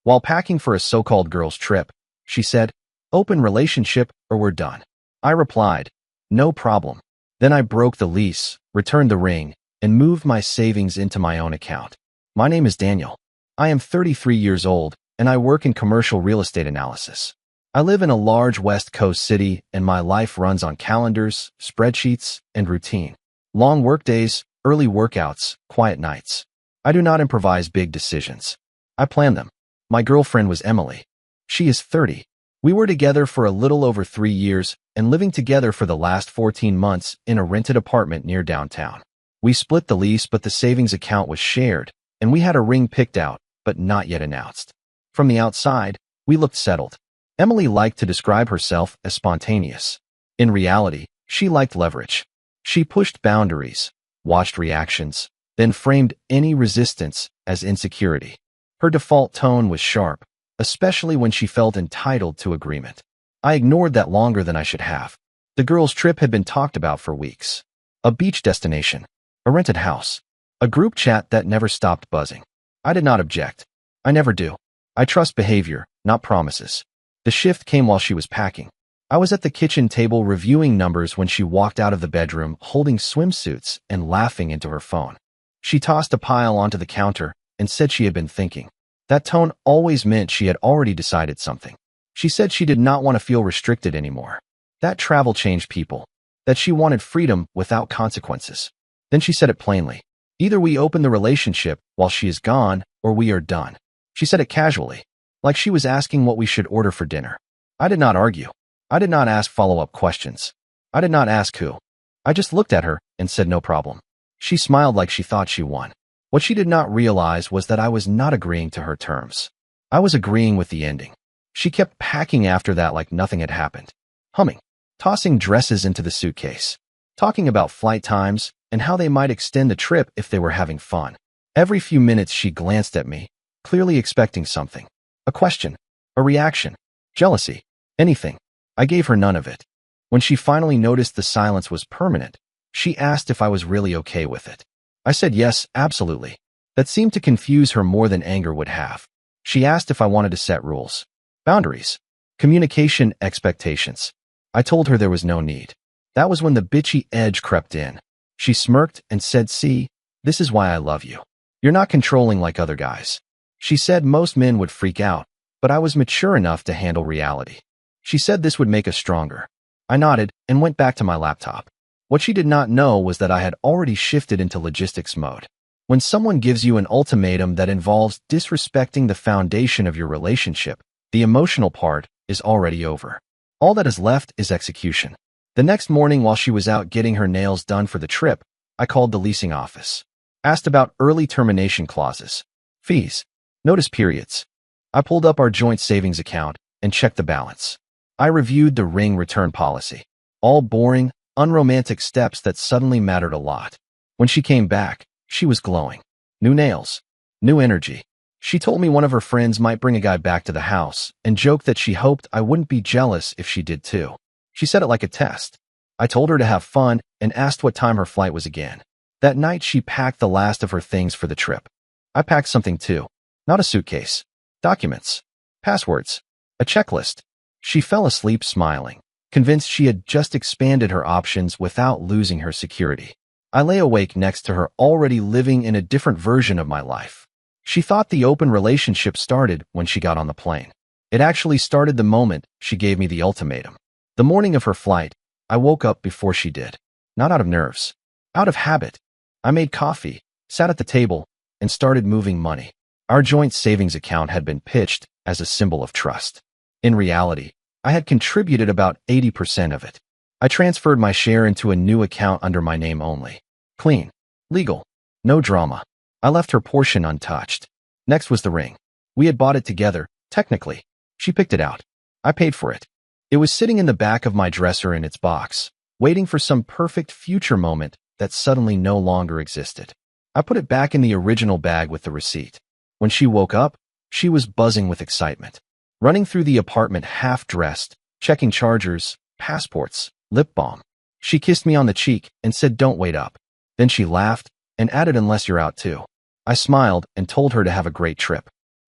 While packing for a so-called girls' trip, she said, "Open relationship or we're done." I replied, "No problem." Then I broke the lease, returned the ring, and moved my savings into my own account. My name is Daniel. I am 33 years old, and I work in commercial real estate analysis. I live in a large West Coast city, and my life runs on calendars, spreadsheets, and routine. Long workdays, early workouts, quiet nights. I do not improvise big decisions. I plan them. My girlfriend was Emily. She is 30. We were together for a little over 3 years and living together for the last 14 months in a rented apartment near downtown. We split the lease, but the savings account was shared, and we had a ring picked out, but not yet announced. From the outside, we looked settled. Emily liked to describe herself as spontaneous. In reality, she liked leverage. She pushed boundaries, watched reactions, then framed any resistance as insecurity. Her default tone was sharp, especially when she felt entitled to agreement. I ignored that longer than I should have. The girls' trip had been talked about for weeks. A beach destination, a rented house, a group chat that never stopped buzzing. I did not object. I never do. I trust behavior, not promises. The shift came while she was packing. I was at the kitchen table reviewing numbers when she walked out of the bedroom holding swimsuits and laughing into her phone. She tossed a pile onto the counter and said she had been thinking. That tone always meant she had already decided something. She said she did not want to feel restricted anymore. That travel changed people. That she wanted freedom without consequences. Then she said it plainly. Either we open the relationship while she is gone, or we are done. She said it casually, like she was asking what we should order for dinner. I did not argue. I did not ask follow-up questions. I did not ask who. I just looked at her and said no problem. She smiled like she thought she won. What she did not realize was that I was not agreeing to her terms. I was agreeing with the ending. She kept packing after that like nothing had happened. Humming, tossing dresses into the suitcase, talking about flight times and how they might extend the trip if they were having fun. Every few minutes she glanced at me, clearly expecting something. A question, a reaction, jealousy, anything. I gave her none of it. When she finally noticed the silence was permanent, she asked if I was really okay with it. I said yes, absolutely. That seemed to confuse her more than anger would have. She asked if I wanted to set rules, boundaries, communication expectations. I told her there was no need. That was when the bitchy edge crept in. She smirked and said, "See, this is why I love you. You're not controlling like other guys." She said most men would freak out, but I was mature enough to handle reality. She said this would make us stronger. I nodded and went back to my laptop. What she did not know was that I had already shifted into logistics mode. When someone gives you an ultimatum that involves disrespecting the foundation of your relationship, the emotional part is already over. All that is left is execution. The next morning, while she was out getting her nails done for the trip, I called the leasing office. Asked about early termination clauses, fees, notice periods. I pulled up our joint savings account and checked the balance. I reviewed the ring return policy. All boring, unromantic steps that suddenly mattered a lot. When she came back, she was glowing. New nails, new energy. She told me one of her friends might bring a guy back to the house and joked that she hoped I wouldn't be jealous if she did too. She said it like a test. I told her to have fun and asked what time her flight was again. That night, she packed the last of her things for the trip. I packed something too. Not a suitcase. Documents. Passwords. A checklist. She fell asleep smiling, convinced she had just expanded her options without losing her security. I lay awake next to her, already living in a different version of my life. She thought the open relationship started when she got on the plane. It actually started the moment she gave me the ultimatum. The morning of her flight, I woke up before she did. Not out of nerves. Out of habit. I made coffee, sat at the table, and started moving money. Our joint savings account had been pitched as a symbol of trust. In reality, I had contributed about 80% of it. I transferred my share into a new account under my name only. Clean. Legal. No drama. I left her portion untouched. Next was the ring. We had bought it together, technically. She picked it out. I paid for it. It was sitting in the back of my dresser in its box, waiting for some perfect future moment that suddenly no longer existed. I put it back in the original bag with the receipt. When she woke up, she was buzzing with excitement. Running through the apartment half-dressed, checking chargers, passports, lip balm. She kissed me on the cheek and said, "Don't wait up." Then she laughed and added, "Unless you're out too." I smiled and told her to have a great trip.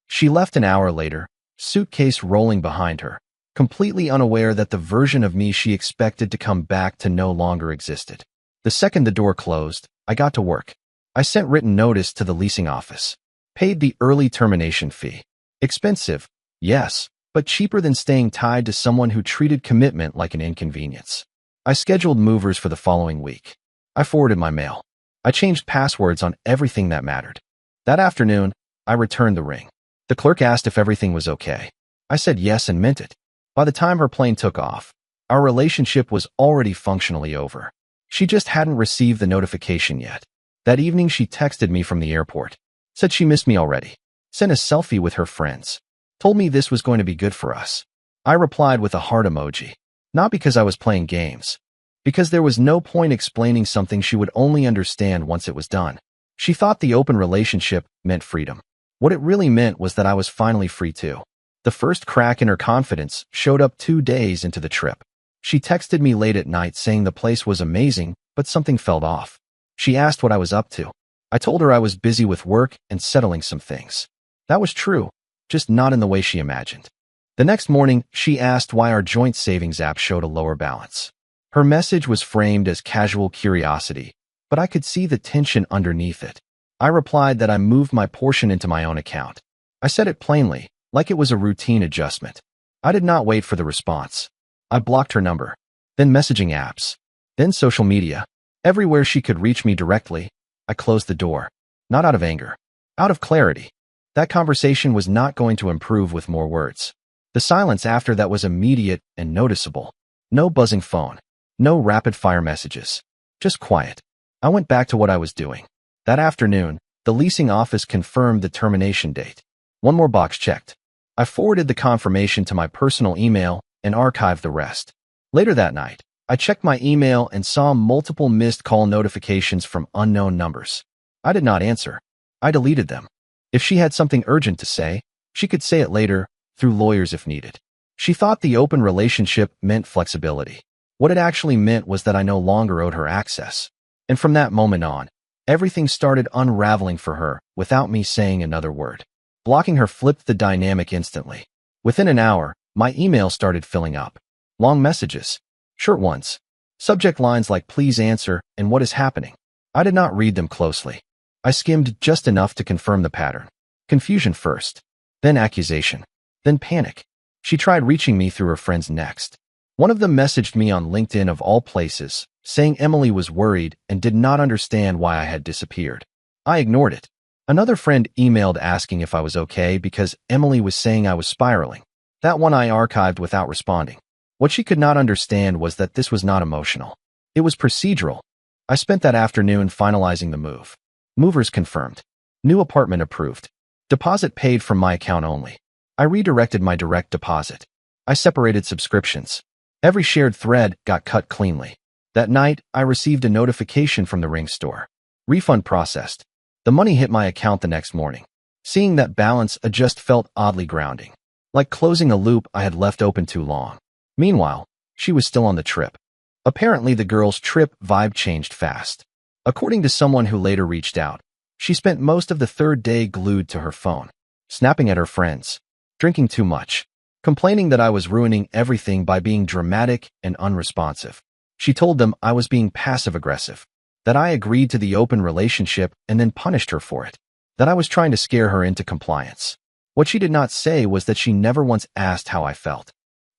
She left an hour later, suitcase rolling behind her, completely unaware that the version of me she expected to come back to no longer existed. The second the door closed, I got to work. I sent written notice to the leasing office. Paid the early termination fee. Expensive, yes, but cheaper than staying tied to someone who treated commitment like an inconvenience. I scheduled movers for the following week. I forwarded my mail. I changed passwords on everything that mattered. That afternoon, I returned the ring. The clerk asked if everything was okay. I said yes and meant it. By the time her plane took off, our relationship was already functionally over. She just hadn't received the notification yet. That evening she texted me from the airport. Said she missed me already. Sent a selfie with her friends. Told me this was going to be good for us. I replied with a heart emoji. Not because I was playing games. Because there was no point explaining something she would only understand once it was done. She thought the open relationship meant freedom. What it really meant was that I was finally free too. The first crack in her confidence showed up 2 days into the trip. She texted me late at night saying the place was amazing, but something felt off. She asked what I was up to. I told her I was busy with work and settling some things. That was true, just not in the way she imagined. The next morning, she asked why our joint savings app showed a lower balance. Her message was framed as casual curiosity, but I could see the tension underneath it. I replied that I moved my portion into my own account. I said it plainly, like it was a routine adjustment. I did not wait for the response. I blocked her number, then messaging apps, then social media. Everywhere she could reach me directly, I closed the door. Not out of anger, out of clarity. That conversation was not going to improve with more words. The silence after that was immediate and noticeable. No buzzing phone, no rapid-fire messages, just quiet. I went back to what I was doing. That afternoon, the leasing office confirmed the termination date. One more box checked. I forwarded the confirmation to my personal email and archived the rest. Later that night, I checked my email and saw multiple missed call notifications from unknown numbers. I did not answer. I deleted them. If she had something urgent to say, she could say it later, through lawyers if needed. She thought the open relationship meant flexibility. What it actually meant was that I no longer owed her access. And from that moment on, everything started unraveling for her without me saying another word. Blocking her flipped the dynamic instantly. Within an hour, my email started filling up. Long messages. Short ones. Subject lines like please answer and what is happening. I did not read them closely. I skimmed just enough to confirm the pattern. Confusion first, then accusation, then panic. She tried reaching me through her friends next. One of them messaged me on LinkedIn of all places, saying Emily was worried and did not understand why I had disappeared. I ignored it. Another friend emailed asking if I was okay because Emily was saying I was spiraling. That one I archived without responding. What she could not understand was that this was not emotional. It was procedural. I spent that afternoon finalizing the move. Movers confirmed. New apartment approved. Deposit paid from my account only. I redirected my direct deposit. I separated subscriptions. Every shared thread got cut cleanly. That night, I received a notification from the Ring store. Refund processed. The money hit my account the next morning. Seeing that balance just felt oddly grounding. Like closing a loop I had left open too long. Meanwhile, she was still on the trip. Apparently, the girl's trip vibe changed fast. According to someone who later reached out, she spent most of the third day glued to her phone, snapping at her friends, drinking too much, complaining that I was ruining everything by being dramatic and unresponsive. She told them I was being passive-aggressive, that I agreed to the open relationship and then punished her for it, that I was trying to scare her into compliance. What she did not say was that she never once asked how I felt.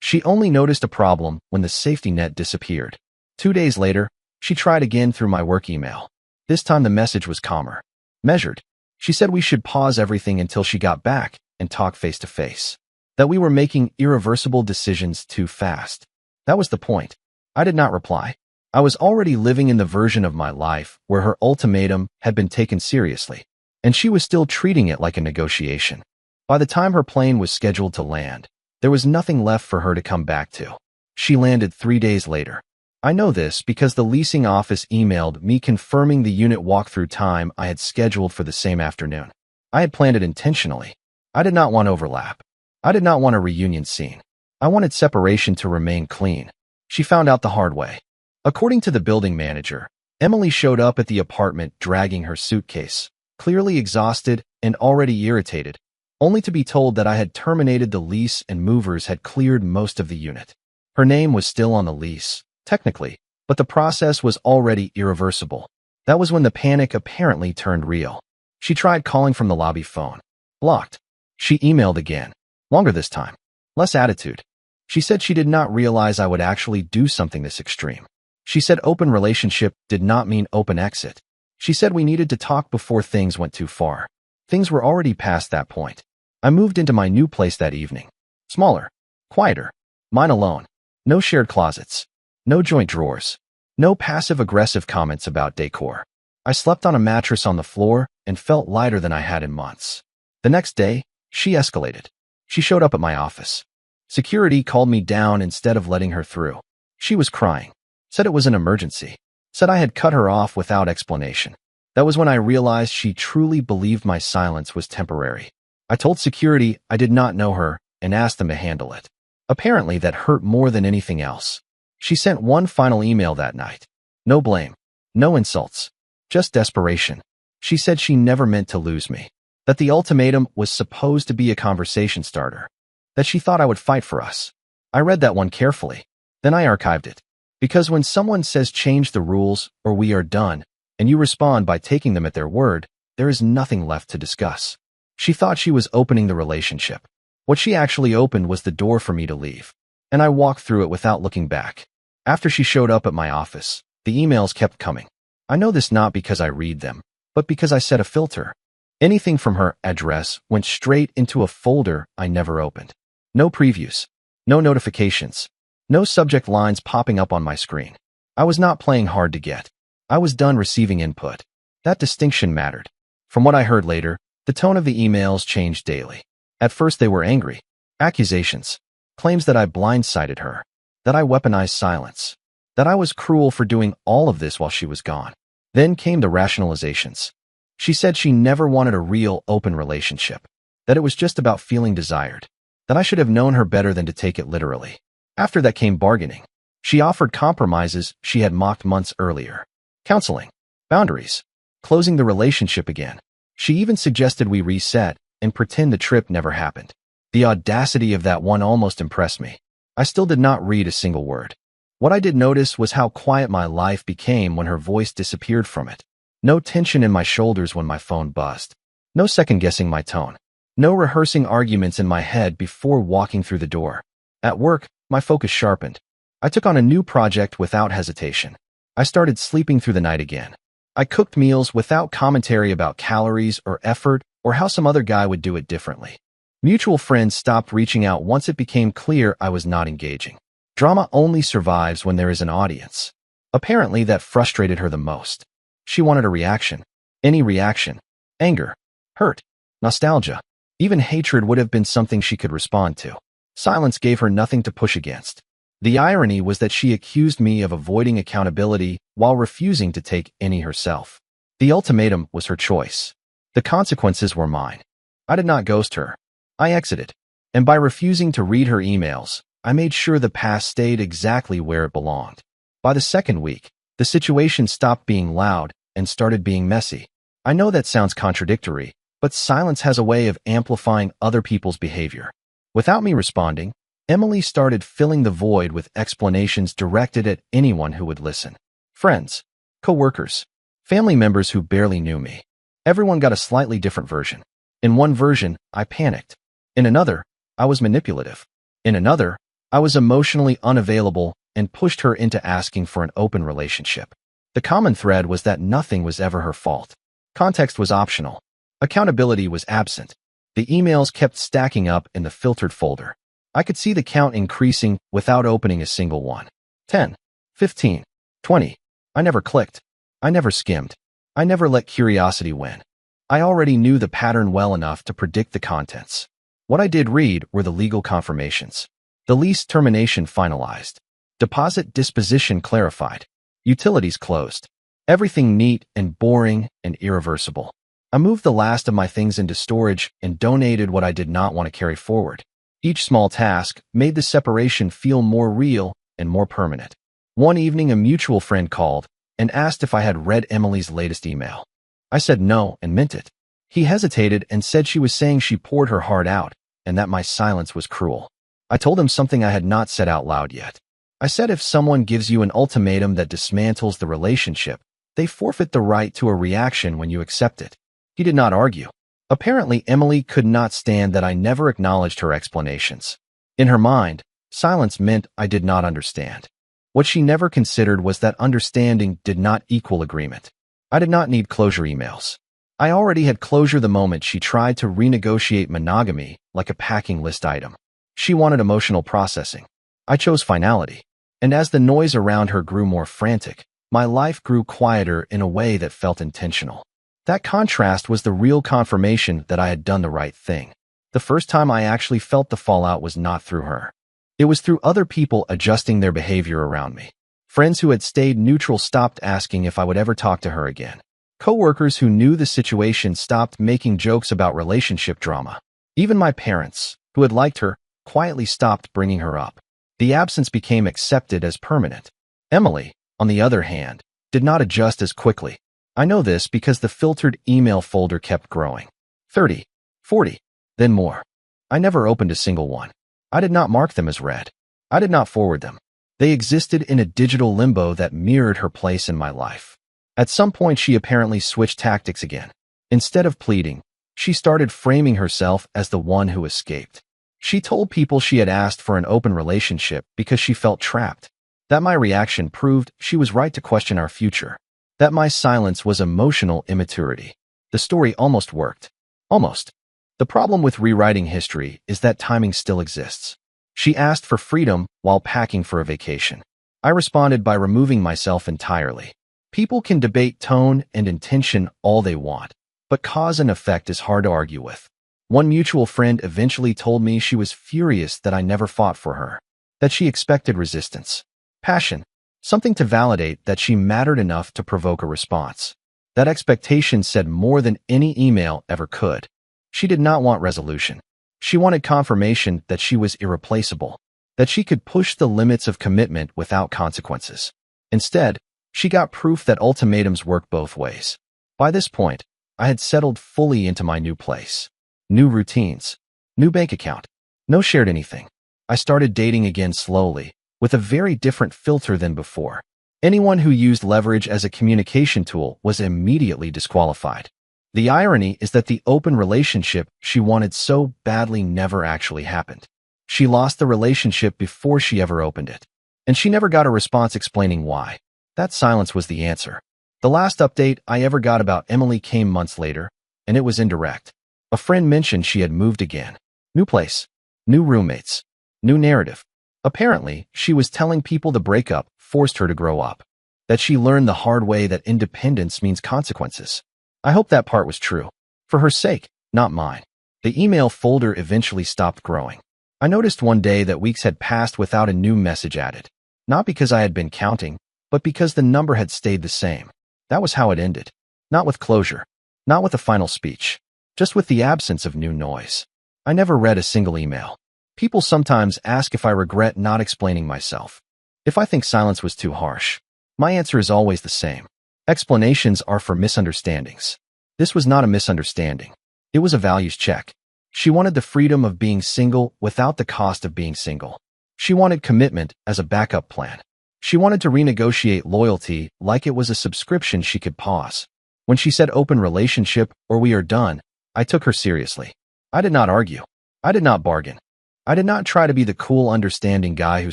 She only noticed a problem when the safety net disappeared. 2 days later, she tried again through my work email. This time the message was calmer, measured. She said we should pause everything until she got back and talk face to face. That we were making irreversible decisions too fast. That was the point. I did not reply. I was already living in the version of my life where her ultimatum had been taken seriously, and she was still treating it like a negotiation. By the time her plane was scheduled to land, there was nothing left for her to come back to. She landed 3 days later. I know this because the leasing office emailed me confirming the unit walkthrough time I had scheduled for the same afternoon. I had planned it intentionally. I did not want overlap. I did not want a reunion scene. I wanted separation to remain clean. She found out the hard way. According to the building manager, Emily showed up at the apartment dragging her suitcase, clearly exhausted and already irritated. only to be told that I had terminated the lease and movers had cleared most of the unit. Her name was still on the lease, technically, but the process was already irreversible. That was when the panic apparently turned real. She tried calling from the lobby phone. Blocked. She emailed again. Longer this time. Less attitude. She said she did not realize I would actually do something this extreme. She said open relationship did not mean open exit. She said we needed to talk before things went too far. Things were already past that point. I moved into my new place that evening. Smaller. Quieter. Mine alone. No shared closets. No joint drawers. No passive-aggressive comments about decor. I slept on a mattress on the floor and felt lighter than I had in months. The next day, she escalated. She showed up at my office. Security called me down instead of letting her through. She was crying. Said it was an emergency. Said I had cut her off without explanation. That was when I realized she truly believed my silence was temporary. I told security I did not know her and asked them to handle it. Apparently that hurt more than anything else. She sent one final email that night. No blame. No insults. Just desperation. She said she never meant to lose me. That the ultimatum was supposed to be a conversation starter. That she thought I would fight for us. I read that one carefully. Then I archived it. Because when someone says change the rules or we are done, and you respond by taking them at their word, there is nothing left to discuss. She thought she was opening the relationship. What she actually opened was the door for me to leave. And I walked through it without looking back. After she showed up at my office, the emails kept coming. I know this not because I read them, but because I set a filter. Anything from her address went straight into a folder I never opened. No previews. No notifications. No subject lines popping up on my screen. I was not playing hard to get. I was done receiving input. That distinction mattered. From what I heard later, the tone of the emails changed daily. At first they were angry. Accusations. Claims that I blindsided her. That I weaponized silence. That I was cruel for doing all of this while she was gone. Then came the rationalizations. She said she never wanted a real, open relationship. That it was just about feeling desired. That I should have known her better than to take it literally. After that came bargaining. She offered compromises she had mocked months earlier. Counseling. Boundaries. Closing the relationship again. She even suggested we reset and pretend the trip never happened. The audacity of that one almost impressed me. I still did not read a single word. What I did notice was how quiet my life became when her voice disappeared from it. No tension in my shoulders when my phone buzzed. No second-guessing my tone. No rehearsing arguments in my head before walking through the door. At work, my focus sharpened. I took on a new project without hesitation. I started sleeping through the night again. I cooked meals without commentary about calories or effort or how some other guy would do it differently. Mutual friends stopped reaching out once it became clear I was not engaging. Drama only survives when there is an audience. Apparently that frustrated her the most. She wanted a reaction. Any reaction. Anger. Hurt. Nostalgia. Even hatred would have been something she could respond to. Silence gave her nothing to push against. The irony was that she accused me of avoiding accountability while refusing to take any herself. The ultimatum was her choice. The consequences were mine. I did not ghost her. I exited. And by refusing to read her emails, I made sure the past stayed exactly where it belonged. By the second week, the situation stopped being loud and started being messy. I know that sounds contradictory, but silence has a way of amplifying other people's behavior. Without me responding, Emily started filling the void with explanations directed at anyone who would listen. Friends, co-workers, family members who barely knew me. Everyone got a slightly different version. In one version, I panicked. In another, I was manipulative. In another, I was emotionally unavailable and pushed her into asking for an open relationship. The common thread was that nothing was ever her fault. Context was optional. Accountability was absent. The emails kept stacking up in the filtered folder. I could see the count increasing without opening a single one. 10, 15, 20. I never clicked. I never skimmed. I never let curiosity win. I already knew the pattern well enough to predict the contents. What I did read were the legal confirmations. The lease termination finalized. Deposit disposition clarified. Utilities closed. Everything neat and boring and irreversible. I moved the last of my things into storage and donated what I did not want to carry forward. Each small task made the separation feel more real and more permanent. One evening, a mutual friend called and asked if I had read Emily's latest email. I said no and meant it. He hesitated and said she was saying she poured her heart out and that my silence was cruel. I told him something I had not said out loud yet. I said if someone gives you an ultimatum that dismantles the relationship, they forfeit the right to a reaction when you accept it. He did not argue. Apparently, Emily could not stand that I never acknowledged her explanations. In her mind, silence meant I did not understand. What she never considered was that understanding did not equal agreement. I did not need closure emails. I already had closure the moment she tried to renegotiate monogamy like a packing list item. She wanted emotional processing. I chose finality. And as the noise around her grew more frantic, my life grew quieter in a way that felt intentional. That contrast was the real confirmation that I had done the right thing. The first time I actually felt the fallout was not through her. It was through other people adjusting their behavior around me. Friends who had stayed neutral stopped asking if I would ever talk to her again. Coworkers who knew the situation stopped making jokes about relationship drama. Even my parents, who had liked her, quietly stopped bringing her up. The absence became accepted as permanent. Emily, on the other hand, did not adjust as quickly. I know this because the filtered email folder kept growing. 30, 40, then more. I never opened a single one. I did not mark them as read. I did not forward them. They existed in a digital limbo that mirrored her place in my life. At some point, she apparently switched tactics again. Instead of pleading, she started framing herself as the one who escaped. She told people she had asked for an open relationship because she felt trapped. That my reaction proved she was right to question our future. That my silence was emotional immaturity. The story almost worked. Almost. The problem with rewriting history is that timing still exists. She asked for freedom while packing for a vacation. I responded by removing myself entirely. People can debate tone and intention all they want, but cause and effect is hard to argue with. One mutual friend eventually told me she was furious that I never fought for her, that she expected resistance, passion, something to validate that she mattered enough to provoke a response. That expectation said more than any email ever could. She did not want resolution. She wanted confirmation that she was irreplaceable, that she could push the limits of commitment without consequences. Instead, she got proof that ultimatums work both ways. By this point, I had settled fully into my new place. New routines, new bank account, no shared anything. I started dating again slowly, with a very different filter than before. Anyone who used leverage as a communication tool was immediately disqualified. The irony is that the open relationship she wanted so badly never actually happened. She lost the relationship before she ever opened it. And she never got a response explaining why. That silence was the answer. The last update I ever got about Emily came months later, and it was indirect. A friend mentioned she had moved again. New place, new roommates, new narrative. Apparently, she was telling people the breakup forced her to grow up. That she learned the hard way that independence means consequences. I hope that part was true. For her sake, not mine. The email folder eventually stopped growing. I noticed one day that weeks had passed without a new message added. Not because I had been counting, but because the number had stayed the same. That was how it ended. Not with closure. Not with a final speech. Just with the absence of new noise. I never read a single email. People sometimes ask if I regret not explaining myself. If I think silence was too harsh. My answer is always the same. Explanations are for misunderstandings. This was not a misunderstanding. It was a values check. She wanted the freedom of being single without the cost of being single. She wanted commitment as a backup plan. She wanted to renegotiate loyalty like it was a subscription she could pause. When she said open relationship or we are done, I took her seriously. I did not argue. I did not bargain. I did not try to be the cool, understanding guy who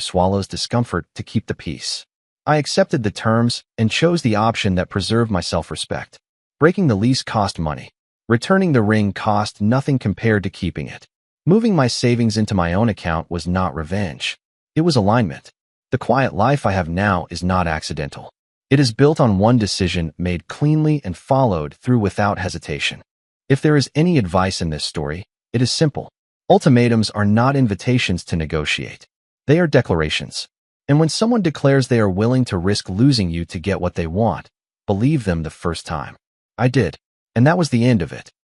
swallows discomfort to keep the peace. I accepted the terms and chose the option that preserved my self-respect. Breaking the lease cost money. Returning the ring cost nothing compared to keeping it. Moving my savings into my own account was not revenge. It was alignment. The quiet life I have now is not accidental. It is built on one decision made cleanly and followed through without hesitation. If there is any advice in this story, it is simple. Ultimatums are not invitations to negotiate. They are declarations. And when someone declares they are willing to risk losing you to get what they want, believe them the first time. I did. And that was the end of it.